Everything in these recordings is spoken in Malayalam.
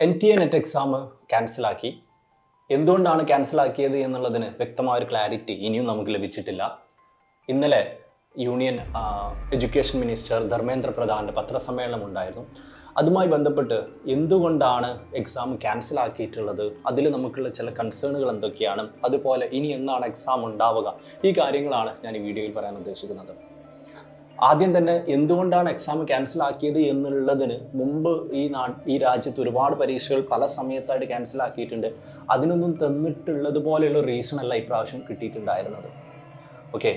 NTA net exam ക്യാൻസലാക്കി. എന്തുകൊണ്ടാണ് ക്യാൻസലാക്കിയത് എന്നുള്ളതിന് വ്യക്തമായ ഒരു ക്ലാരിറ്റി ഇനിയും നമുക്ക് ലഭിച്ചിട്ടില്ല. ഇന്നലെ യൂണിയൻ എഡ്യൂക്കേഷൻ മിനിസ്റ്റർ ധർമ്മേന്ദ്ര പ്രധാൻ്റെ പത്രസമ്മേളനം ഉണ്ടായിരുന്നു. അതുമായി ബന്ധപ്പെട്ട് എന്തുകൊണ്ടാണ് എക്സാം ക്യാൻസലാക്കിയിട്ടുള്ളത്, അതിൽ നമുക്കുള്ള ചില കൺസേണുകൾ എന്തൊക്കെയാണ്, അതുപോലെ ഇനി എന്നാണ് എക്സാം ഉണ്ടാവുക, ഈ കാര്യങ്ങളാണ് ഞാൻ ഈ വീഡിയോയിൽ പറയാൻ ഉദ്ദേശിക്കുന്നത്. ആദ്യം തന്നെ എന്തുകൊണ്ടാണ് എക്സാം ക്യാൻസലാക്കിയത് എന്നുള്ളതിന് മുമ്പ് ഈ രാജ്യത്ത് ഒരുപാട് പരീക്ഷകൾ പല സമയത്തായിട്ട് ക്യാൻസലാക്കിയിട്ടുണ്ട്. അതിനൊന്നും തന്നിട്ടുള്ളത് പോലെയുള്ള റീസൺ അല്ല ഇപ്രാവശ്യം കിട്ടിയിട്ടുണ്ടായിരുന്നത്. ഓക്കെ,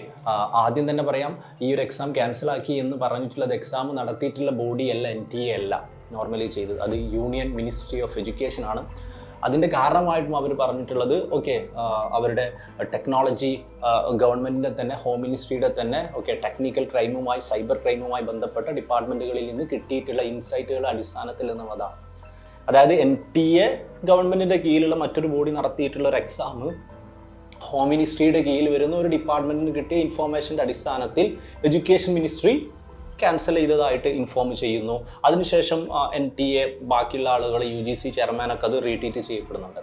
ആദ്യം തന്നെ പറയാം, ഈ ഒരു എക്സാം ക്യാൻസലാക്കി എന്ന് പറഞ്ഞിട്ടുള്ളത് എക്സാം നടത്തിയിട്ടുള്ള ബോഡിയല്ല, NTA അല്ല നോർമലി ചെയ്തത്, അത് യൂണിയൻ മിനിസ്ട്രി ഓഫ് എഡ്യൂക്കേഷൻ ആണ്. അതിൻ്റെ കാരണമായിട്ടും അവർ പറഞ്ഞിട്ടുള്ളത് അവരുടെ ടെക്നോളജി ഗവൺമെൻറ്റിൻ്റെ തന്നെ ഹോം മിനിസ്ട്രിയുടെ തന്നെ ടെക്നിക്കൽ ക്രൈമുമായി സൈബർ ക്രൈമുമായി ബന്ധപ്പെട്ട ഡിപ്പാർട്ട്മെൻറ്റുകളിൽ നിന്ന് കിട്ടിയിട്ടുള്ള ഇൻസൈറ്റുകളുടെ അടിസ്ഥാനത്തിൽ എന്നുള്ളതാണ്. അതായത് NTA ഗവൺമെൻറ്റിൻ്റെ കീഴിലുള്ള മറ്റൊരു ബോഡി നടത്തിയിട്ടുള്ള ഒരു എക്സാം ഹോം മിനിസ്ട്രിയുടെ കീഴിൽ വരുന്ന ഒരു ഡിപ്പാർട്ട്മെൻറ്റിന് കിട്ടിയ ഇൻഫോർമേഷൻ്റെ അടിസ്ഥാനത്തിൽ എഡ്യൂക്കേഷൻ മിനിസ്ട്രി ക്യാൻസൽ ചെയ്തതായിട്ട് ഇൻഫോം ചെയ്യുന്നു. അതിനുശേഷം NTA ബാക്കിയുള്ള ആളുകൾ UGC ചെയർമാനൊക്കെ അത് റീട്വീറ്റ് ചെയ്യപ്പെടുന്നുണ്ട്.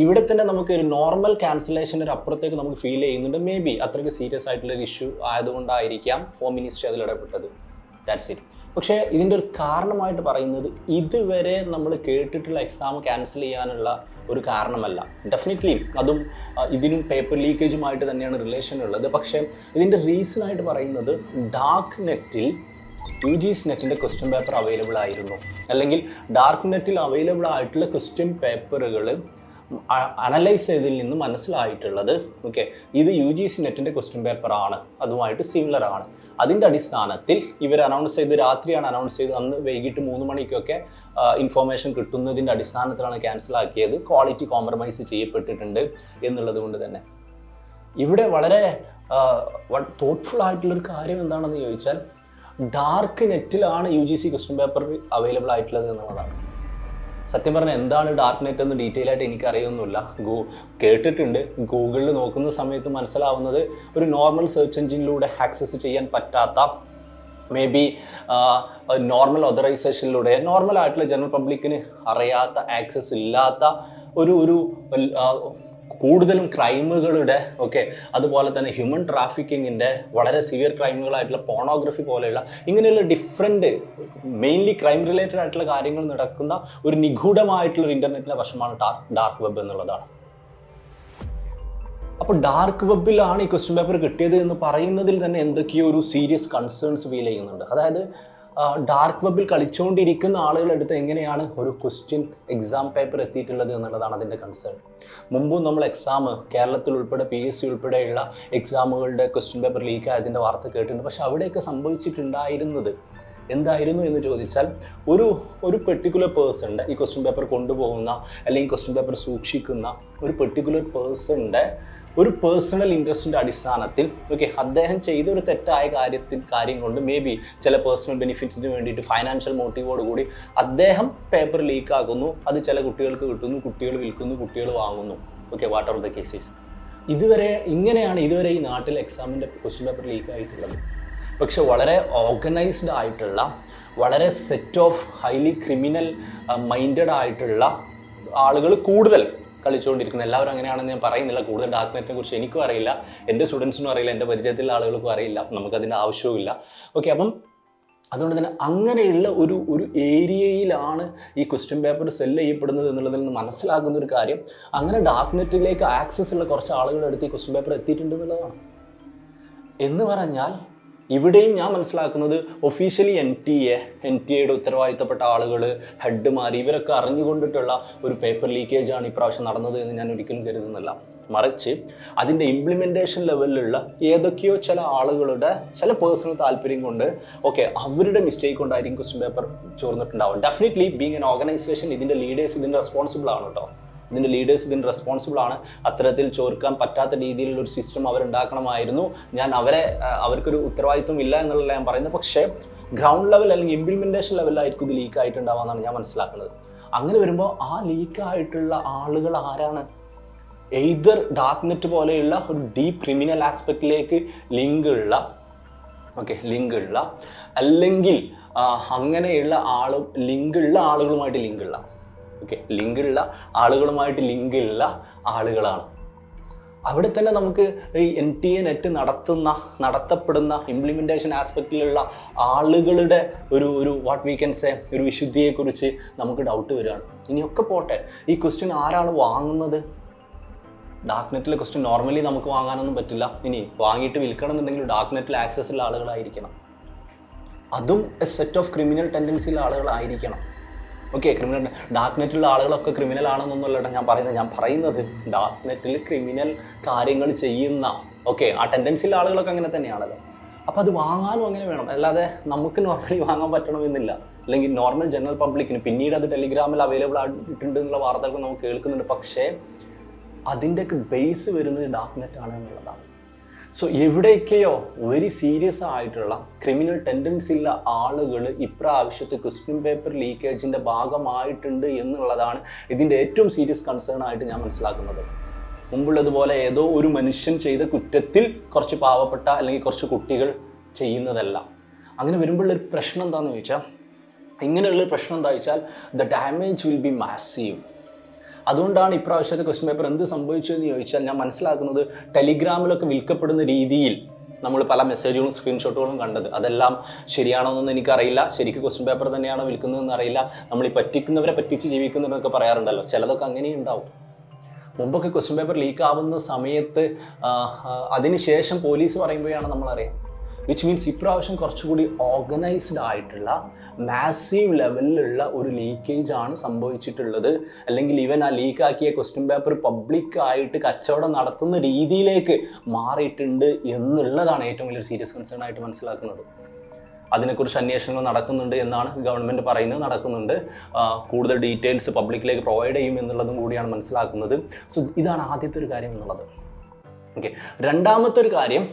ഇവിടെ തന്നെ നമുക്ക് ഒരു നോർമൽ ക്യാൻസലേഷൻ്റെ അപ്പുറത്തേക്ക് നമുക്ക് ഫീൽ ചെയ്യുന്നുണ്ട്. മേ ബി അത്രയ്ക്ക് സീരിയസ് ആയിട്ടുള്ള ഒരു ഇഷ്യൂ ആയതുകൊണ്ടായിരിക്കാം ഹോം മിനിസ്ട്രി അതിൽ ഇടപെട്ടത്. That's it. പക്ഷേ ഇതിൻ്റെ ഒരു കാരണമായിട്ട് പറയുന്നത് ഇതുവരെ നമ്മൾ കേട്ടിട്ടുള്ള എക്സാം ക്യാൻസൽ ചെയ്യാനുള്ള ഒരു കാരണമല്ല. ഡെഫിനറ്റ്ലി അതും ഇതിനും പേപ്പർ ലീക്കേജുമായിട്ട് തന്നെയാണ് റിലേഷൻ ഉള്ളത്. പക്ഷേ ഇതിൻ്റെ റീസണായിട്ട് പറയുന്നത് ഡാർക്ക് നെറ്റിൽ UGC നെറ്റിൻ്റെ ക്വസ്റ്റ്യൻ പേപ്പർ അവൈലബിൾ ആയിരുന്നു, അല്ലെങ്കിൽ ഡാർക്ക് നെറ്റിൽ അവൈലബിൾ ആയിട്ടുള്ള ക്വസ്റ്റ്യൻ പേപ്പറുകൾ അനലൈസ് ചെയ്തതിൽ നിന്ന് മനസ്സിലായിട്ടുള്ളത് ഇത് UGC നെറ്റിൻ്റെ ക്വസ്റ്റ്യൻ പേപ്പറാണ്, അതുമായിട്ട് സിമിലർ ആണ്. അതിൻ്റെ അടിസ്ഥാനത്തിൽ ഇവർ അനൗൺസ് ചെയ്ത്, രാത്രിയാണ് അനൗൺസ് ചെയ്ത്, അന്ന് വൈകിട്ട് 3 മണിക്കൊക്കെ ഇൻഫോർമേഷൻ കിട്ടുന്നതിൻ്റെ അടിസ്ഥാനത്തിലാണ് ക്യാൻസലാക്കിയത്. ക്വാളിറ്റി കോംപ്രമൈസ് ചെയ്യപ്പെട്ടിട്ടുണ്ട് എന്നുള്ളത് കൊണ്ട് തന്നെ ഇവിടെ വളരെ തോട്ട്ഫുൾ ആയിട്ടുള്ളൊരു കാര്യം എന്താണെന്ന് ചോദിച്ചാൽ, ഡാർക്ക് നെറ്റിലാണ് UGC ക്വസ്റ്റ്യൻ പേപ്പർ അവൈലബിൾ ആയിട്ടുള്ളത് എന്നുള്ളതാണ്. സത്യം പറഞ്ഞാൽ എന്താണ് ഡാർക്ക് നെറ്റ് എന്ന് ഡീറ്റെയിൽ ആയിട്ട് എനിക്കറിയൊന്നുമില്ല. കേട്ടിട്ടുണ്ട്. ഗൂഗിളിൽ നോക്കുന്ന സമയത്ത് മനസ്സിലാവുന്നത് ഒരു നോർമൽ സെർച്ച് എഞ്ചിനിലൂടെ ആക്സസ് ചെയ്യാൻ പറ്റാത്ത, മേ ബി നോർമൽ ഓതറൈസേഷനിലൂടെ നോർമൽ ആയിട്ടുള്ള ജനറൽ പബ്ലിക്കിന് അറിയാത്ത, ആക്സസ് ഇല്ലാത്ത ഒരു കൂടുതലും ക്രൈമുകളുടെ അതുപോലെ തന്നെ ഹ്യൂമൻ ട്രാഫിക്കിങ്ങിൻ്റെ വളരെ സിവിയർ ക്രൈമുകളായിട്ടുള്ള പോണോഗ്രഫി പോലെയുള്ള ഇങ്ങനെയുള്ള ഡിഫറെൻറ്റ് മെയിൻലി ക്രൈം റിലേറ്റഡ് ആയിട്ടുള്ള കാര്യങ്ങൾ നടക്കുന്ന ഒരു നിഗൂഢമായിട്ടുള്ളൊരു ഇൻ്റർനെറ്റിൻ്റെ വശമാണ് ഡാർക്ക് വെബ് എന്നുള്ളതാണ്. അപ്പോൾ ഡാർക്ക് വെബിലാണ് ഈ ക്വസ്റ്റ്യൻ പേപ്പർ കിട്ടിയത് എന്ന് പറയുന്നതിൽ തന്നെ എന്തൊക്കെയോ ഒരു സീരിയസ് കൺസേൺസ് ഫീൽ ചെയ്യുന്നുണ്ട്. അതായത് ഡാർക്ക് വെബിൽ കളിച്ചുകൊണ്ടിരിക്കുന്ന ആളുകളെടുത്ത് എങ്ങനെയാണ് ഒരു ക്വസ്റ്റ്യൻ എക്സാം പേപ്പർ എത്തിയിട്ടുള്ളത് എന്നുള്ളതാണ് അതിൻ്റെ കൺസേൺ. മുമ്പും നമ്മൾ എക്സാം കേരളത്തിൽ ഉൾപ്പെടെ PSC ഉൾപ്പെടെയുള്ള എക്സാമുകളുടെ ക്വസ്റ്റ്യൻ പേപ്പർ ലീക്ക് ആയതിൻ്റെ വാർത്ത കേട്ടിട്ടുണ്ട്. പക്ഷെ അവിടെയൊക്കെ സംഭവിച്ചിട്ടുണ്ടായിരുന്നത് എന്തായിരുന്നു എന്ന് ചോദിച്ചാൽ, ഒരു പെർട്ടിക്കുലർ പേഴ്സണിൻ്റെ ഈ ക്വസ്റ്റ്യൻ പേപ്പർ കൊണ്ടുപോകുന്ന അല്ലെങ്കിൽ ക്വസ്റ്റ്യൻ പേപ്പർ സൂക്ഷിക്കുന്ന ഒരു പെർട്ടിക്കുലർ പേഴ്സണിൻ്റെ ഒരു പേഴ്സണൽ ഇൻട്രസ്റ്റിൻ്റെ അടിസ്ഥാനത്തിൽ അദ്ദേഹം ചെയ്ത ഒരു തെറ്റായ കാര്യം കൊണ്ട് മേ ബി ചില പേഴ്സണൽ ബെനിഫിറ്റിന് വേണ്ടിയിട്ട് ഫൈനാൻഷ്യൽ മോട്ടീവോട് കൂടി അദ്ദേഹം പേപ്പർ ലീക്കാക്കുന്നു. അത് ചില കുട്ടികൾക്ക് കിട്ടുന്നു, കുട്ടികൾ വിൽക്കുന്നു, കുട്ടികൾ വാങ്ങുന്നു. What are the cases. ഇങ്ങനെയാണ് ഇതുവരെ ഈ നാട്ടിൽ എക്സാമിൻ്റെ ക്വസ്റ്റ്യൻ പേപ്പർ ലീക്ക് ആയിട്ടുള്ളത്. പക്ഷെ വളരെ ഓർഗനൈസ്ഡ് ആയിട്ടുള്ള, വളരെ set of highly criminal minded ആയിട്ടുള്ള ആളുകൾ കൂടുതൽ കളിച്ചുകൊണ്ടിരിക്കുന്നത്. എല്ലാവരും അങ്ങനെയാണെന്ന് ഞാൻ പറയുന്നില്ല. കൂടുതൽ ഡാർക്ക് നെറ്റിനെ കുറിച്ച് എനിക്കും അറിയില്ല, എൻ്റെ സ്റ്റുഡൻസിനും അറിയില്ല, എൻ്റെ പരിചയത്തിലുള്ള ആളുകൾക്കും അറിയില്ല, നമുക്കതിൻ്റെ ആവശ്യവുമില്ല. അപ്പം അതുകൊണ്ട് തന്നെ അങ്ങനെയുള്ള ഒരു ഏരിയയിലാണ് ഈ ക്വസ്റ്റ്യൻ പേപ്പർ സെല്ല് ചെയ്യപ്പെടുന്നത് എന്നുള്ളതിൽ നിന്ന് മനസ്സിലാക്കുന്ന ഒരു കാര്യം, അങ്ങനെ ഡാർക്ക് നെറ്റിലേക്ക് ആക്സസ് ഉള്ള കുറച്ച് ആളുകളുടെ അടുത്ത് ഈ ക്വസ്റ്റ്യൻ പേപ്പർ എത്തിയിട്ടുണ്ട് എന്നുള്ളതാണ്. എന്ന് പറഞ്ഞാൽ ഇവിടെയും ഞാൻ മനസ്സിലാക്കുന്നത് ഒഫീഷ്യലി NTAയുടെ ഉത്തരവാദിത്തപ്പെട്ട ആളുകൾ, ഹെഡ്മാർ, ഇവരൊക്കെ അറിഞ്ഞുകൊണ്ടിട്ടുള്ള ഒരു പേപ്പർ ലീക്കേജാണ് ഇപ്രാവശ്യം നടന്നത് എന്ന് ഞാൻ ഒരിക്കലും കരുതുന്നില്ല. മറിച്ച് അതിൻ്റെ ഇംപ്ലിമെൻറ്റേഷൻ ലെവലിലുള്ള ഏതൊക്കെയോ ചില ആളുകളുടെ ചില പേഴ്സണൽ താല്പര്യം കൊണ്ട് അവരുടെ മിസ്റ്റേക്ക് കൊണ്ടായിരിക്കും ക്വസ്റ്റ്യൻ പേപ്പർ ചോർന്നിട്ടുണ്ടാവും. ഡെഫിനറ്റ്ലി ബീങ് എൻ ഓർഗനൈസേഷൻ ഇതിൻ്റെ ലീഡേഴ്സ് ഇതിൻ്റെ റെസ്പോൺസിബിൾ ആണ് കേട്ടോ. ഇതിൻ്റെ റെസ്പോൺസിബിൾ ആണ്. അത്തരത്തിൽ ചോർക്കാൻ പറ്റാത്ത രീതിയിലുള്ള ഒരു സിസ്റ്റം അവരുണ്ടാക്കണമായിരുന്നു. ഞാൻ അവർക്കൊരു ഉത്തരവാദിത്വം ഇല്ല എന്നുള്ളതല്ല ഞാൻ പറയുന്നത്. പക്ഷേ ഗ്രൗണ്ട് ലെവൽ അല്ലെങ്കിൽ ഇംപ്ലിമെൻറ്റേഷൻ ലെവലിലായിരിക്കും ഇത് ലീക്ക് ആയിട്ടുണ്ടാവാന്നാണ് ഞാൻ മനസ്സിലാക്കുന്നത്. അങ്ങനെ വരുമ്പോൾ ആ ലീക്കായിട്ടുള്ള ആളുകൾ ആരാണ്? എയ്തർ ഡാർക്ക് നെറ്റ് പോലെയുള്ള ഒരു ഡീപ്പ് ക്രിമിനൽ ആസ്പെക്റ്റിലേക്ക് ലിങ്ക് ഉള്ള അല്ലെങ്കിൽ അങ്ങനെയുള്ള ലിങ്കുള്ള ആളുകളുമായിട്ട് ലിങ്കുള്ള ഓക്കെ, ലിങ്കുള്ള ആളുകളുമായിട്ട് ലിങ്കുള്ള ആളുകളാണ്. അവിടെ തന്നെ നമുക്ക് ഈ NTA നെറ്റ് നടത്തപ്പെടുന്ന ഇംപ്ലിമെൻറ്റേഷൻ ആസ്പെക്റ്റിലുള്ള ആളുകളുടെ ഒരു വാട്ട് വി ക്യാൻ സേ ഒരു വിശുദ്ധിയെക്കുറിച്ച് നമുക്ക് ഡൗട്ട് വരികയാണ്. ഇനിയൊക്കെ പോട്ടെ, ഈ ക്വസ്റ്റ്യൻ ആരാണ് വാങ്ങുന്നത്? ഡാർക്ക് നെറ്റിലെ ക്വസ്റ്റ്യൻ നോർമലി നമുക്ക് വാങ്ങാനൊന്നും പറ്റില്ല. ഇനി വാങ്ങിയിട്ട് വിൽക്കണം എന്നുണ്ടെങ്കിൽ ഡാർക്ക് നെറ്റിൽ ആക്സസ് ഉള്ള ആളുകളായിരിക്കണം, അതും എ സെറ്റ് ഓഫ് ക്രിമിനൽ ടെൻഡൻസിയുള്ള ആളുകളായിരിക്കണം. ഓക്കെ, ഡാർക്ക് നെറ്റിലുള്ള ആളുകളൊക്കെ ക്രിമിനൽ ആണെന്നൊന്നുമല്ല ഞാൻ പറയുന്നത് ഡാർക്ക് നെറ്റിൽ ക്രിമിനൽ കാര്യങ്ങൾ ചെയ്യുന്ന ആ ടെൻഡൻസിയുള്ള ആളുകളൊക്കെ അങ്ങനെ തന്നെയാണല്ലോ. അപ്പോൾ അത് വാങ്ങാനും അങ്ങനെ വേണം, അല്ലാതെ നമുക്ക് നോർമലി വാങ്ങാൻ പറ്റണമെന്നില്ല. അല്ലെങ്കിൽ നോർമൽ ജനറൽ പബ്ലിക്കിന് പിന്നീട് അത് ടെലിഗ്രാമിൽ അവൈലബിൾ ആയിട്ടുണ്ട് എന്നുള്ള വാർത്തകൾ നമുക്ക് കേൾക്കുന്നുണ്ട്. പക്ഷേ അതിൻ്റെയൊക്കെ ബേസ് വരുന്നത് ഡാർക്ക് നെറ്റ് ആണ് എന്നുള്ളതാണ്. സോ എവിടെയൊക്കെയോ വെരി സീരിയസ് ആയിട്ടുള്ള ക്രിമിനൽ ടെൻഡൻസി ഉള്ള ആളുകൾ ഇപ്രാവശ്യത്തെ ക്വസ്റ്റ്യൻ പേപ്പർ ലീക്കേജിൻ്റെ ഭാഗമായിട്ടുണ്ട് എന്നുള്ളതാണ് ഇതിൻ്റെ ഏറ്റവും സീരിയസ് കൺസേൺ ആയിട്ട് ഞാൻ മനസ്സിലാക്കുന്നത്. മുമ്പുള്ളതുപോലെ ഏതോ ഒരു മനുഷ്യൻ ചെയ്ത കുറ്റത്തിൽ കുറച്ച് പാവപ്പെട്ട അല്ലെങ്കിൽ കുറച്ച് കുട്ടികൾ ചെയ്യുന്നതല്ല. അങ്ങനെ വരുമ്പോഴുള്ളൊരു പ്രശ്നം എന്താണെന്ന് ചോദിച്ചാൽ, ഇങ്ങനെയുള്ളൊരു പ്രശ്നം എന്താ വെച്ചാൽ the damage will be massive. അതുകൊണ്ടാണ് ഇപ്രാവശ്യത്തെ ക്വസ്റ്റ്യൻ പേപ്പർ എന്ത് സംഭവിച്ചതെന്ന് ചോദിച്ചാൽ ഞാൻ മനസ്സിലാക്കുന്നത് ടെലിഗ്രാമിലൊക്കെ വിൽക്കപ്പെടുന്ന രീതിയിൽ നമ്മൾ പല മെസ്സേജുകളും സ്ക്രീൻഷോട്ടുകളും കണ്ടത്, അതെല്ലാം ശരിയാണോ എന്നൊന്നും എനിക്കറിയില്ല. ശരിക്കും ക്വസ്റ്റ്യൻ പേപ്പർ തന്നെയാണോ വിൽക്കുന്നതെന്ന് അറിയില്ല. നമ്മൾ ഈ പറ്റിക്കുന്നവരെ പറ്റിച്ച് ജീവിക്കുന്നവരൊക്കെ പറയാറുണ്ടല്ലോ, ചിലതൊക്കെ അങ്ങനെയും ഉണ്ടാവും. മുമ്പൊക്കെ ക്വസ്റ്റ്യൻ പേപ്പർ ലീക്ക് ആവുന്ന സമയത്ത് അതിനുശേഷം പോലീസ് പറയുമ്പോഴാണ് നമ്മളറിയാം. വിച്ച് മീൻസ് ഇപ്രാവശ്യം കുറച്ചുകൂടി ഓർഗനൈസ്ഡ് ആയിട്ടുള്ള മാസീവ് ലെവലിലുള്ള ഒരു ലീക്കേജ് ആണ് സംഭവിച്ചിട്ടുള്ളത്. അല്ലെങ്കിൽ ഈവൻ ആ ലീക്കാക്കിയ ക്വസ്റ്റ്യൻ പേപ്പർ പബ്ലിക്കായിട്ട് കച്ചവടം നടത്തുന്ന രീതിയിലേക്ക് മാറിയിട്ടുണ്ട് എന്നുള്ളതാണ് ഏറ്റവും വലിയൊരു സീരിയസ് കൺസേൺ ആയിട്ട് മനസ്സിലാക്കുന്നത്. അതിനെക്കുറിച്ച് അന്വേഷണങ്ങൾ നടക്കുന്നുണ്ട് എന്നാണ് ഗവൺമെൻറ് പറയുന്നത്, നടക്കുന്നുണ്ട്. കൂടുതൽ ഡീറ്റെയിൽസ് പബ്ലിക്കിലേക്ക് പ്രൊവൈഡ് ചെയ്യും എന്നുള്ളതും കൂടിയാണ് മനസ്സിലാക്കുന്നത്. സോ ഇതാണ് ആദ്യത്തെ ഒരു കാര്യം എന്നുള്ളത്. ഓക്കെ, രണ്ടാമത്തെ ഒരു കാര്യം,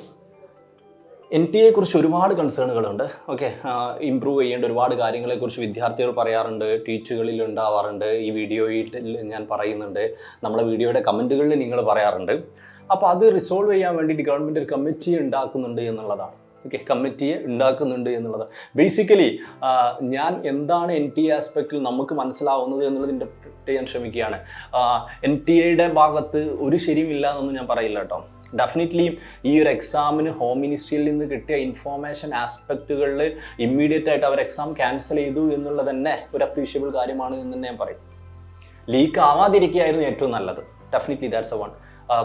NTA കുറിച്ച് ഒരുപാട് കൺസേണുകളുണ്ട്. ഇമ്പ്രൂവ് ചെയ്യേണ്ട ഒരുപാട് കാര്യങ്ങളെക്കുറിച്ച് വിദ്യാർത്ഥികൾ പറയാറുണ്ട്, ട്വീറ്റുകളിൽ ഉണ്ടാവാറുണ്ട്, ഈ വീഡിയോയിൽ ഞാൻ പറയുന്നുണ്ട്, നമ്മളെ വീഡിയോയുടെ കമൻറ്റുകളിൽ നിങ്ങൾ പറയാറുണ്ട്. അപ്പോൾ അത് റിസോൾവ് ചെയ്യാൻ വേണ്ടിയിട്ട് ഗവൺമെൻറ് ഒരു കമ്മിറ്റി ഉണ്ടാക്കുന്നുണ്ട് എന്നുള്ളതാണ്. കമ്മിറ്റിയെ ഉണ്ടാക്കുന്നുണ്ട് എന്നുള്ളത് ബേസിക്കലി ഞാൻ എന്താണ് NTA ആസ്പെക്റ്റിൽ നമുക്ക് മനസ്സിലാവുന്നത് എന്നുള്ളത് ഇൻ്റർപ്രിറ്റ് ചെയ്യാൻ ശ്രമിക്കുകയാണ്. NTA ഭാഗത്ത് ഒരു ശരിയുമില്ല എന്നൊന്നും ഞാൻ പറയില്ല കേട്ടോ. ഡെഫിനറ്റ്ലി ഈ ഒരു എക്സാമിന് ഹോം മിനിസ്ട്രിയിൽ നിന്ന് കിട്ടിയ ഇൻഫോർമേഷൻ ആസ്പെക്റ്റുകളിൽ ഇമ്മീഡിയറ്റ് ആയിട്ട് അവർ എക്സാം ക്യാൻസൽ ചെയ്തു എന്നുള്ളത് തന്നെ ഒരു അപ്രീഷിയബിൾ കാര്യമാണ് എന്ന് തന്നെ ഞാൻ പറയും. ലീക്ക് ആവാതിരിക്കുകയായിരുന്നു ഏറ്റവും നല്ലത്. Definitely that's a one.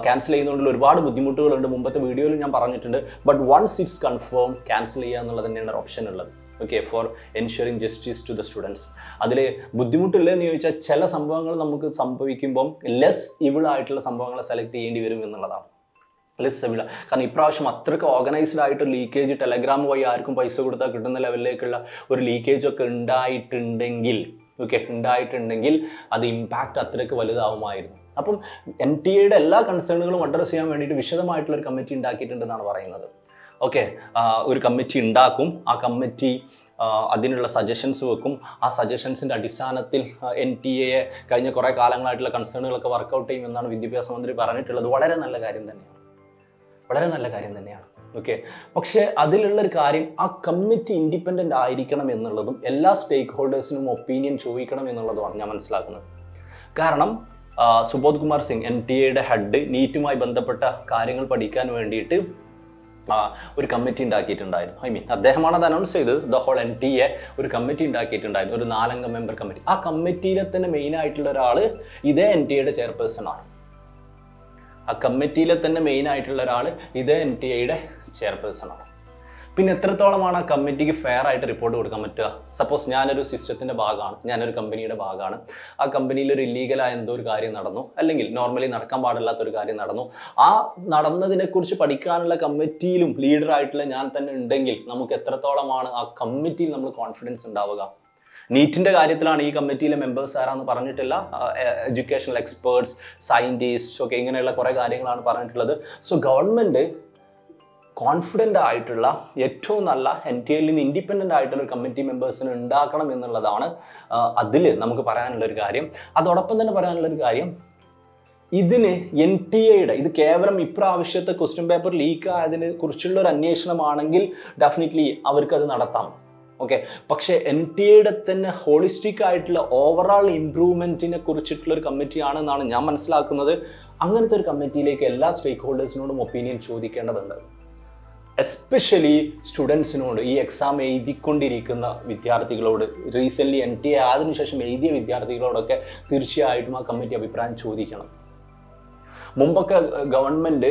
Cancel ചെയ്യുന്നതുകൊണ്ടുള്ള ഒരുപാട് ബുദ്ധിമുട്ടുകളുണ്ട്, മുമ്പത്തെ വീഡിയോയിൽ ഞാൻ പറഞ്ഞിട്ടുണ്ട്. But once it's confirm cancel ചെയ്യുക എന്നുള്ളത് തന്നെയാണ് ഒരു ഓപ്ഷൻ ഉള്ളത്. For ensuring justice to the students. അതിൽ ബുദ്ധിമുട്ടില്ലെന്ന് ചോദിച്ചാൽ ചില സംഭവങ്ങൾ നമുക്ക് സംഭവിക്കുമ്പം ലെസ് ഇവിൾ ആയിട്ടുള്ള സംഭവങ്ങളെ സെലക്ട് ചെയ്യേണ്ടി വരും എന്നുള്ളതാണ്. കാരണം ഇപ്രാവശ്യം അത്രയ്ക്ക് ഓർഗനൈസ്ഡ് ആയിട്ട് ലീക്കേജ് ടെലഗ്രാം വഴി ആർക്കും പൈസ കൊടുത്താൽ കിട്ടുന്ന ലെവലിലേക്കുള്ള ഒരു ലീക്കേജ് ഒക്കെ ഉണ്ടായിട്ടുണ്ടെങ്കിൽ അത് ഇമ്പാക്റ്റ് അത്രയ്ക്ക് വലുതാവുമായിരുന്നു. അപ്പം NTA എല്ലാ കൺസേണുകളും അഡ്രസ്സ് ചെയ്യാൻ വേണ്ടിയിട്ട് വിശദമായിട്ടുള്ള ഒരു കമ്മിറ്റി ഉണ്ടാക്കിയിട്ടുണ്ടെന്നാണ് പറയുന്നത്. ഒരു കമ്മിറ്റി ഉണ്ടാക്കും, ആ കമ്മിറ്റി അതിനുള്ള സജഷൻസ് വെക്കും. ആ സജഷൻസിൻ്റെ അടിസ്ഥാനത്തിൽ NTA കഴിഞ്ഞ കുറേ കാലങ്ങളായിട്ടുള്ള കൺസേണുകളൊക്കെ വർക്കൗട്ട് ചെയ്യുമെന്നാണ് വിദ്യാഭ്യാസ മന്ത്രി പറഞ്ഞിട്ടുള്ളത്. വളരെ നല്ല കാര്യം തന്നെയാണ്. പക്ഷേ അതിലുള്ളൊരു കാര്യം, ആ കമ്മിറ്റി ഇൻഡിപെൻഡൻ്റ് ആയിരിക്കണം എന്നുള്ളതും എല്ലാ സ്റ്റേക്ക് ഹോൾഡേഴ്സിനും ഒപ്പീനിയൻ ചോദിക്കണം എന്നുള്ളതുമാണ് ഞാൻ മനസ്സിലാക്കുന്നത്. കാരണം സുബോധ് കുമാർ സിംഗ് NTA ഹെഡ് നീറ്റുമായി ബന്ധപ്പെട്ട കാര്യങ്ങൾ പഠിക്കാൻ വേണ്ടിയിട്ട് ഒരു കമ്മിറ്റി ഉണ്ടാക്കിയിട്ടുണ്ടായിരുന്നു. അദ്ദേഹമാണ് അത് അനൗൺസ് ചെയ്തത്. ദ ഹോൾ NTA ഒരു കമ്മിറ്റി ഉണ്ടാക്കിയിട്ടുണ്ടായിരുന്നു, ഒരു 4 അംഗ മെമ്പർ കമ്മിറ്റി. ആ കമ്മിറ്റിയിലെ തന്നെ മെയിൻ ആയിട്ടുള്ള ഒരാൾ ഇതേ NTA ചെയർപേഴ്സൺ ആണ്. ഇതേ NTA ചെയർപേഴ്സൺ ആണ്. പിന്നെ എത്രത്തോളമാണ് ആ കമ്മിറ്റിക്ക് ഫെയർ ആയിട്ട് റിപ്പോർട്ട് കൊടുക്കാൻ പറ്റുക? സപ്പോസ് ഞാനൊരു സിസ്റ്റത്തിൻ്റെ ഭാഗമാണ്, ഞാനൊരു കമ്പനിയുടെ ഭാഗമാണ്. ആ കമ്പനിയിൽ ഒരു ഇല്ലീഗലായ എന്തോ ഒരു കാര്യം നടന്നു, അല്ലെങ്കിൽ നോർമലി നടക്കാൻ പാടില്ലാത്തൊരു കാര്യം നടന്നു. ആ നടന്നതിനെക്കുറിച്ച് പഠിക്കാനുള്ള കമ്മിറ്റിയിലും ലീഡറായിട്ടുള്ള ഞാൻ തന്നെ ഉണ്ടെങ്കിൽ നമുക്ക് എത്രത്തോളമാണ് ആ കമ്മിറ്റിയിൽ നമ്മൾ കോൺഫിഡൻസ് ഉണ്ടാവുക? നീറ്റിൻ്റെ കാര്യത്തിലാണ് ഈ കമ്മിറ്റിയിലെ മെമ്പേഴ്സ് ആരാന്ന് പറഞ്ഞിട്ടില്ല. എഡ്യൂക്കേഷണൽ എക്സ്പേർട്സ്, സയൻറ്റിസ്റ്റ്, ഇങ്ങനെയുള്ള കുറേ കാര്യങ്ങളാണ് പറഞ്ഞിട്ടുള്ളത്. സോ ഗവൺമെൻറ് കോൺഫിഡൻ്റ് ആയിട്ടുള്ള ഏറ്റവും നല്ല NTA നിന്ന് ഇൻഡിപെൻഡൻ്റ് ആയിട്ടുള്ള ഒരു കമ്മിറ്റി മെമ്പേഴ്സിന് ഉണ്ടാക്കണം എന്നുള്ളതാണ് അതിൽ നമുക്ക് പറയാനുള്ളൊരു കാര്യം. അതോടൊപ്പം തന്നെ പറയാനുള്ളൊരു കാര്യം, ഇതിന് NTA ഇത് കേവലം ഇപ്രാവശ്യത്തെ ക്വസ്റ്റ്യൻ പേപ്പർ ലീക്ക് ആയതിനെ കുറിച്ചുള്ള ഒരു അന്വേഷണമാണെങ്കിൽ ഡെഫിനറ്റ്ലി അവർക്കത് നടത്താം. ഓക്കെ. പക്ഷേ NTA തന്നെ ഹോളിസ്റ്റിക് ആയിട്ടുള്ള ഓവറോൾ ഇംപ്രൂവ്മെൻറ്റിനെ കുറിച്ചിട്ടുള്ള ഒരു കമ്മിറ്റിയാണെന്നാണ് ഞാൻ മനസ്സിലാക്കുന്നത്. അങ്ങനത്തെ ഒരു കമ്മിറ്റിയിലേക്ക് എല്ലാ സ്റ്റേക്ക് ഹോൾഡേഴ്സിനോടും ഒപ്പീനിയൻ ചോദിക്കേണ്ടതുണ്ട്. എസ്പെഷ്യലി സ്റ്റുഡൻസിനോട്, ഈ എക്സാം എഴുതിക്കൊണ്ടിരിക്കുന്ന വിദ്യാർത്ഥികളോട്, റീസെൻ്റ്ലി NTA അതിനുശേഷം എഴുതിയ വിദ്യാർത്ഥികളോടൊക്കെ തീർച്ചയായിട്ടും ആ കമ്മിറ്റി അഭിപ്രായം ചോദിക്കണം. മുമ്പൊക്കെ ഗവൺമെൻറ്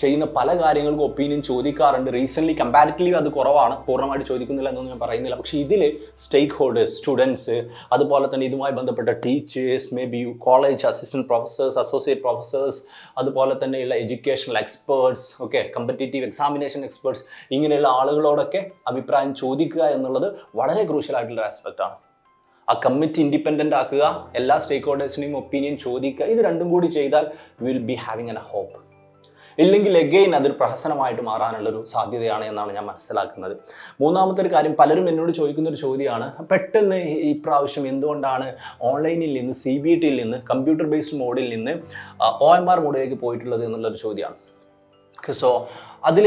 ചെയ്യുന്ന പല കാര്യങ്ങൾക്കും ഒപ്പീനിയൻ ചോദിക്കാറുണ്ട്. റീസെൻ്റ്ലി കമ്പാരിറ്റീവ്ലി അത് കുറവാണ്, പൂർണ്ണമായിട്ട് ചോദിക്കുന്നില്ല എന്നൊന്നും ഞാൻ പറയുന്നില്ല. പക്ഷേ ഇതിൽ സ്റ്റേക്ക് ഹോൾഡേഴ്സ്, സ്റ്റുഡൻസ്, അതുപോലെ തന്നെ ഇതുമായി ബന്ധപ്പെട്ട teachers, may be college assistant professors, associate professors, അതുപോലെ തന്നെയുള്ള educational experts, okay, competitive examination experts, ഇങ്ങനെയുള്ള ആളുകളോടൊക്കെ അഭിപ്രായം ചോദിക്കുക എന്നുള്ളത് വളരെ ക്രൂഷ്യലായിട്ടുള്ള ആസ്പെക്റ്റാണ്. ആ കമ്മിറ്റി ഇൻഡിപെൻഡൻ്റ് ആക്കുക, എല്ലാ സ്റ്റേക്ക് ഹോൾഡേഴ്സിനെയും ഒപ്പീനിയൻ ചോദിക്കുക. ഇത് രണ്ടും കൂടി ചെയ്താൽ will be having an hope. ഇല്ലെങ്കിൽ എഗെയിൻ അതൊരു പ്രഹസനമായിട്ട് മാറാനുള്ളൊരു സാധ്യതയാണ് എന്നാണ് ഞാൻ മനസ്സിലാക്കുന്നത്. മൂന്നാമത്തെ ഒരു കാര്യം, പലരും എന്നോട് ചോദിക്കുന്നൊരു ചോദ്യമാണ്, പെട്ടെന്ന് ഈ പ്രാവശ്യം എന്തുകൊണ്ടാണ് ഓൺലൈനിൽ നിന്ന് CBTയിൽ നിന്ന് കമ്പ്യൂട്ടർ ബേസ്ഡ് മോഡിൽ നിന്ന് OMR മോഡിലേക്ക് പോയിട്ടുള്ളത് എന്നുള്ളൊരു ചോദ്യമാണ്. സോ അതിൽ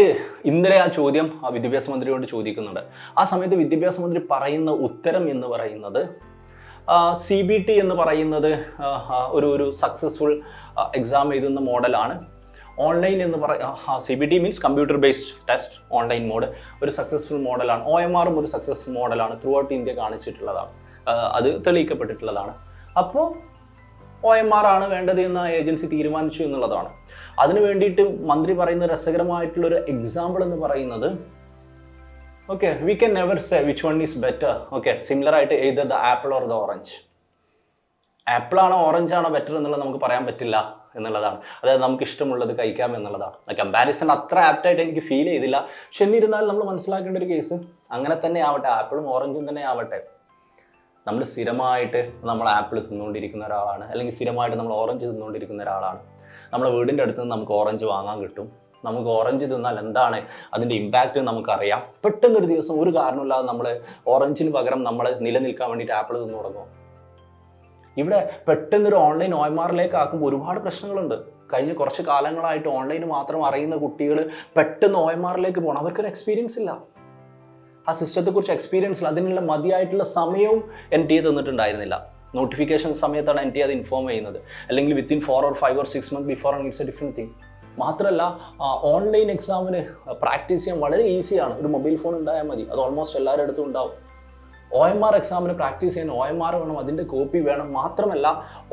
ഇന്നലെ ആ ചോദ്യം വിദ്യാഭ്യാസ മന്ത്രിയോട് ചോദിക്കുന്നുണ്ട്. ആ സമയത്ത് വിദ്യാഭ്യാസ മന്ത്രി പറയുന്ന ഉത്തരം എന്ന് പറയുന്നത് CBT എന്ന് പറയുന്നത് ഒരു സക്സസ്ഫുൾ എക്സാം എഴുതുന്ന മോഡലാണ്. ഓൺലൈൻ എന്ന് CBT means computer based test online mode ഒരു സക്സസ്ഫുൾ മോഡലാണ്. OMRും ഒരു സക്സസ്ഫുൾ മോഡലാണ്, ത്രൂ ഔട്ട് ഇന്ത്യ കാണിച്ചിട്ടുള്ളതാണ്, അത് തെളിയിക്കപ്പെട്ടിട്ടുള്ളതാണ്. അപ്പോൾ OMR ആണ് വേണ്ടത് എന്ന് ഏജൻസി തീരുമാനിച്ചു എന്നുള്ളതാണ്. അതിനു വേണ്ടിയിട്ട് മന്ത്രി പറയുന്ന രസകരമായിട്ടുള്ളൊരു എക്സാമ്പിൾ എന്ന് പറയുന്നത്, okay, we can never say which one is better. Okay, similar ആയിട്ട് either the apple or the orange. Apple ആണോ ഓറഞ്ച് ആണോ ബെറ്റർ എന്നുള്ളത് നമുക്ക് പറയാൻ പറ്റില്ല എന്നുള്ളതാണ്. അതായത് നമുക്ക് ഇഷ്ടമുള്ളത് കഴിക്കാം എന്നുള്ളതാണ്. കമ്പാരിസൺ അത്ര ആപ്റ്റായിട്ട് എനിക്ക് ഫീൽ ചെയ്തില്ല. പക്ഷെ എന്നിരുന്നാലും നമ്മൾ മനസ്സിലാക്കേണ്ട ഒരു കേസ് അങ്ങനെ തന്നെ ആവട്ടെ, ആപ്പിളും ഓറഞ്ചും തന്നെ ആവട്ടെ, നമ്മൾ സ്ഥിരമായിട്ട് നമ്മൾ ആപ്പിൾ തിന്നുകൊണ്ടിരിക്കുന്ന ഒരാളാണ്, അല്ലെങ്കിൽ സ്ഥിരമായിട്ട് നമ്മൾ ഓറഞ്ച് തിന്നുകൊണ്ടിരിക്കുന്ന ഒരാളാണ്. നമ്മുടെ വീടിൻ്റെ അടുത്ത് നിന്ന് നമുക്ക് ഓറഞ്ച് വാങ്ങാൻ കിട്ടും. നമുക്ക് ഓറഞ്ച് തിന്നാൽ എന്താണ് അതിൻ്റെ ഇമ്പാക്റ്റ് നമുക്കറിയാം. പെട്ടെന്നൊരു ദിവസം ഒരു കാരണമില്ലാതെ നമ്മൾ ഓറഞ്ചിന് പകരം നമ്മൾ നിലനിൽക്കാൻ വേണ്ടിയിട്ട് ആപ്പിൾ തിന്നു തുടങ്ങും. ഇവിടെ പെട്ടെന്നൊരു ഓൺലൈൻ OMRലേക്ക് ആക്കുമ്പോൾ ഒരുപാട് പ്രശ്നങ്ങളുണ്ട്. കഴിഞ്ഞ കുറച്ച് കാലങ്ങളായിട്ട് ഓൺലൈൻ മാത്രം അറിയുന്ന കുട്ടികൾ പെട്ടെന്ന് OMRലേക്ക് പോകണം. അവർക്കൊരു എക്സ്പീരിയൻസ് ഇല്ല, ആ സിസ്റ്റത്തെക്കുറിച്ച് എക്സ്പീരിയൻസ് ഇല്ല. അതിനുള്ള മതിയായിട്ടുള്ള സമയവും NTA തന്നിട്ടുണ്ടായിരുന്നില്ല. നോട്ടിഫിക്കേഷൻ സമയത്താണ് NTA അത് ഇൻഫോം ചെയ്യുന്നത്, അല്ലെങ്കിൽ within 4 or 5 or 6 months before it's A different thing. മാത്രമല്ല ഓൺലൈൻ എക്സാമിന് പ്രാക്ടീസ് ചെയ്യാൻ വളരെ ഈസിയാണ്. ഒരു മൊബൈൽ ഫോൺ ഉണ്ടായാൽ മതി, അത് ഓൾമോസ്റ്റ് എല്ലാവരുടെ അടുത്തും ഉണ്ടാവും. OMR എക്സാമിന് പ്രാക്ടീസ് ചെയ്യാൻ OMR വേണം, അതിൻ്റെ കോപ്പി വേണം. മാത്രമല്ല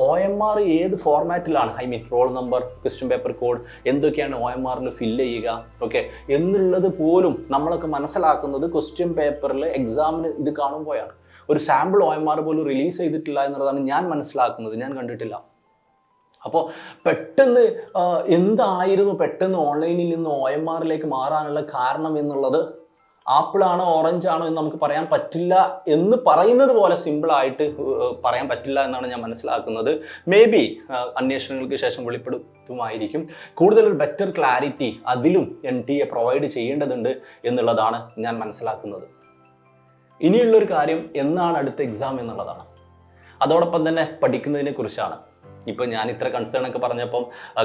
OMR ഏത് ഫോർമാറ്റിലാണ്, I mean roll number, question paper code, എന്തൊക്കെയാണ് OMRൽ ഫില്ല് ചെയ്യുക, ഓക്കെ, എന്നുള്ളത് പോലും നമ്മളൊക്കെ മനസ്സിലാക്കുന്നത് ക്വസ്റ്റ്യൻ പേപ്പറിൽ എക്സാമിന് ഇത് കാണുമ്പോഴാണ്. ഒരു സാമ്പിൾ OMR പോലും റിലീസ് ചെയ്തിട്ടില്ല എന്നുള്ളതാണ് ഞാൻ മനസ്സിലാക്കുന്നത്, ഞാൻ കണ്ടിട്ടില്ല. അപ്പോൾ പെട്ടെന്ന് എന്തായിരുന്നു പെട്ടെന്ന് ഓൺലൈനിൽ നിന്ന് OMRലേക്ക് മാറാനുള്ള കാരണം എന്നുള്ളത് ആപ്പിളാണോ ഓറഞ്ച് ആണോ എന്ന് നമുക്ക് പറയാൻ പറ്റില്ല എന്ന് പറയുന്നത് പോലെ സിമ്പിളായിട്ട് പറയാൻ പറ്റില്ല എന്നാണ് ഞാൻ മനസ്സിലാക്കുന്നത്. മേ ബി അന്വേഷണങ്ങൾക്ക് ശേഷം വെളിപ്പെടുത്തുമായിരിക്കും. കൂടുതലൊരു ബെറ്റർ ക്ലാരിറ്റി അതിലും NTA പ്രൊവൈഡ് ചെയ്യേണ്ടതുണ്ട് എന്നുള്ളതാണ് ഞാൻ മനസ്സിലാക്കുന്നത്. ഇനിയുള്ളൊരു കാര്യം എന്നാണ് അടുത്ത എക്സാം എന്നുള്ളതാണ്. അതോടൊപ്പം തന്നെ പഠിക്കുന്നതിനെ കുറിച്ചാണ്. ഇപ്പോൾ ഞാൻ ഇത്ര കൺസേൺ ഒക്കെ പറഞ്ഞപ്പം,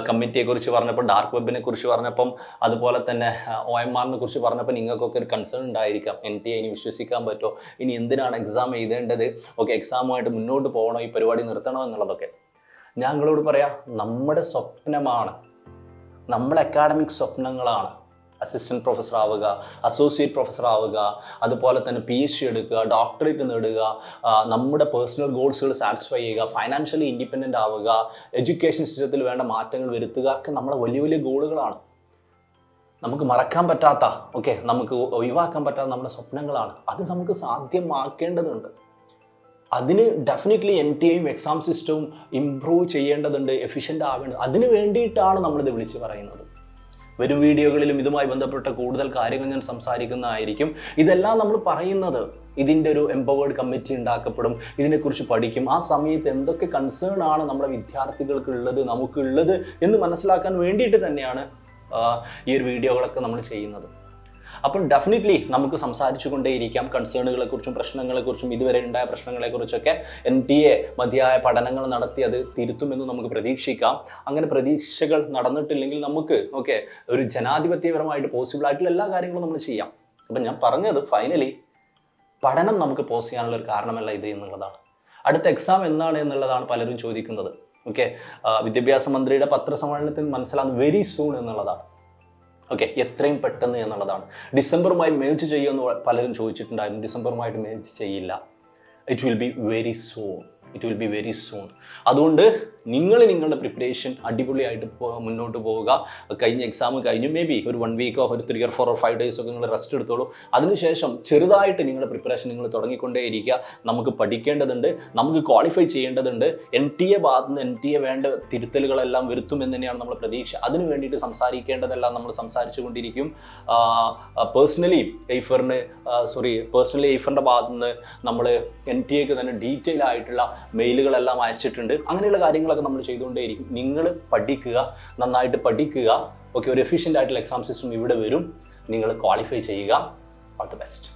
കമ്മിറ്റിയെക്കുറിച്ച് പറഞ്ഞപ്പോൾ, ഡാർക്ക് വെബിനെ കുറിച്ച് പറഞ്ഞപ്പം, അതുപോലെ തന്നെ OMRനെ കുറിച്ച് പറഞ്ഞപ്പോൾ നിങ്ങൾക്കൊക്കെ ഒരു കൺസേൺ ഉണ്ടായിരിക്കാം. NTA ഇനി വിശ്വസിക്കാൻ പറ്റുമോ, ഇനി എന്തിനാണ് എക്സാം എഴുതേണ്ടത്, ഓക്കെ, എക്സാമുമായിട്ട് മുന്നോട്ട് പോകണോ, ഈ പരിപാടി നിർത്തണോ എന്നുള്ളതൊക്കെ. ഞങ്ങളോട് പറയാം, നമ്മുടെ സ്വപ്നമാണ്, നമ്മുടെ അക്കാഡമിക് സ്വപ്നങ്ങളാണ് അസിസ്റ്റൻറ്റ് പ്രൊഫസർ ആവുക, അസോസിയേറ്റ് പ്രൊഫസർ ആവുക, അതുപോലെ തന്നെ PhD എടുക്കുക, ഡോക്ടറേറ്റ് നേടുക, നമ്മുടെ പേഴ്സണൽ ഗോൾസുകൾ സാറ്റിസ്ഫൈ ചെയ്യുക, ഫൈനാൻഷ്യലി ഇൻഡിപെൻഡൻ്റ് ആവുക, എഡ്യൂക്കേഷൻ സിസ്റ്റത്തിൽ വേണ്ട മാറ്റങ്ങൾ വരുത്തുക, ഒക്കെ നമ്മളെ വലിയ വലിയ ഗോളുകളാണ്. നമുക്ക് മറക്കാൻ പറ്റാത്ത, ഓക്കെ, നമുക്ക് ഒഴിവാക്കാൻ പറ്റാത്ത നമ്മുടെ സ്വപ്നങ്ങളാണ്. അത് നമുക്ക് സാധ്യമാക്കേണ്ടതുണ്ട്. അതിന് ഡെഫിനറ്റ്ലി NTAയും എക്സാം സിസ്റ്റവും ഇംപ്രൂവ് ചെയ്യേണ്ടതുണ്ട്, എഫിഷ്യൻ്റ് ആവേണ്ടത്. അതിന് വേണ്ടിയിട്ടാണ് നമ്മളിത് വിളിച്ച് പറയുന്നത്. വരും വീഡിയോകളിലും ഇതുമായി ബന്ധപ്പെട്ട കൂടുതൽ കാര്യങ്ങൾ ഞാൻ സംസാരിക്കുന്നതായിരിക്കും. ഇതെല്ലാം നമ്മൾ പറയുന്നത്, ഇതിൻ്റെ ഒരു എംപവേർഡ് കമ്മിറ്റി ഉണ്ടാക്കപ്പെടും, ഇതിനെക്കുറിച്ച് പഠിക്കും. ആ സമയത്ത് എന്തൊക്കെ കൺസേൺ ആണ് നമ്മുടെ വിദ്യാർത്ഥികൾക്കുള്ളത്, നമുക്കുള്ളത് എന്ന് മനസ്സിലാക്കാൻ വേണ്ടിയിട്ട് തന്നെയാണ് ഈ ഒരു വീഡിയോകളൊക്കെ നമ്മൾ ചെയ്യുന്നത്. അപ്പം ഡെഫിനറ്റ്ലി നമുക്ക് സംസാരിച്ചു കൊണ്ടേയിരിക്കാം കൺസേണുകളെക്കുറിച്ചും പ്രശ്നങ്ങളെക്കുറിച്ചും, ഇതുവരെ ഉണ്ടായ പ്രശ്നങ്ങളെക്കുറിച്ചൊക്കെ. NTA മതിയായ പഠനങ്ങൾ നടത്തി അത് തിരുത്തുമെന്ന് നമുക്ക് പ്രതീക്ഷിക്കാം. അങ്ങനെ പ്രതീക്ഷകൾ നടന്നിട്ടില്ലെങ്കിൽ നമുക്ക് ഓക്കെ ഒരു ജനാധിപത്യപരമായിട്ട് പോസിബിൾ ആയിട്ടുള്ള എല്ലാ കാര്യങ്ങളും നമ്മൾ ചെയ്യാം. അപ്പം ഞാൻ പറഞ്ഞത് ഫൈനലി പഠനം നമുക്ക് പോസ് ചെയ്യാനുള്ള ഒരു കാരണമല്ല ഇത് എന്നുള്ളതാണ്. അടുത്ത എക്സാം എന്നാണ് എന്നുള്ളതാണ് പലരും ചോദിക്കുന്നത്. ഓക്കെ, വിദ്യാഭ്യാസ മന്ത്രിയുടെ പത്രസമ്മേളനത്തിൽ മനസ്സിലാകുന്നത് വെരി സൂൺ എന്നുള്ളതാണ്. ഓക്കെ, എത്രയും പെട്ടെന്ന് എന്നുള്ളതാണ്. ഡിസംബറുമായി മേർജ് ചെയ്യുമെന്ന് പലരും ചോദിച്ചിട്ടുണ്ടായിരുന്നു. ഡിസംബറുമായിട്ട് മേർജ് ചെയ്യില്ല. It will be very soon. അതുകൊണ്ട് നിങ്ങളുടെ പ്രിപ്പറേഷൻ അടിപൊളിയായിട്ട് മുന്നോട്ട് പോവുക. കഴിഞ്ഞ എക്സാം കഴിഞ്ഞു, മേ ബി ഒരു 1 വീക്കോ ഒരു 3 or 4 or 5 days ഒക്കെ നിങ്ങൾ റെസ്റ്റ് എടുത്തോളൂ. അതിനുശേഷം ചെറുതായിട്ട് നിങ്ങളുടെ പ്രിപ്പറേഷൻ നിങ്ങൾ തുടങ്ങിക്കൊണ്ടേയിരിക്കുക. നമുക്ക് പഠിക്കേണ്ടതുണ്ട്, നമുക്ക് ക്വാളിഫൈ ചെയ്യേണ്ടതുണ്ട്. NTA ഭാഗത്ത് നിന്ന് NTA വേണ്ട തിരുത്തലുകളെല്ലാം വരുത്തുമെന്ന് തന്നെയാണ് നമ്മൾ പ്രതീക്ഷ. അതിന് വേണ്ടിയിട്ട് സംസാരിക്കേണ്ടതെല്ലാം നമ്മൾ സംസാരിച്ചു കൊണ്ടിരിക്കും. പേഴ്സണലി എയ്ഫറിൻ്റെ ഭാഗത്ത് നിന്ന് നമ്മൾ NTAക്ക് തന്നെ ഡീറ്റെയിൽ ആയിട്ടുള്ള മെയിലുകളെല്ലാം അയച്ചിട്ടുണ്ട്. അങ്ങനെയുള്ള കാര്യങ്ങളൊക്കെ നമ്മൾ ചെയ്തുകൊണ്ടേയിരിക്കും. നിങ്ങൾ പഠിക്കുക, നന്നായിട്ട് പഠിക്കുക. ഓക്കെ, ഒരു എഫിഷ്യൻ്റ് ആയിട്ടുള്ള എക്സാം സിസ്റ്റം ഇവിടെ വരും. നിങ്ങൾ ക്വാളിഫൈ ചെയ്യുക. All the best.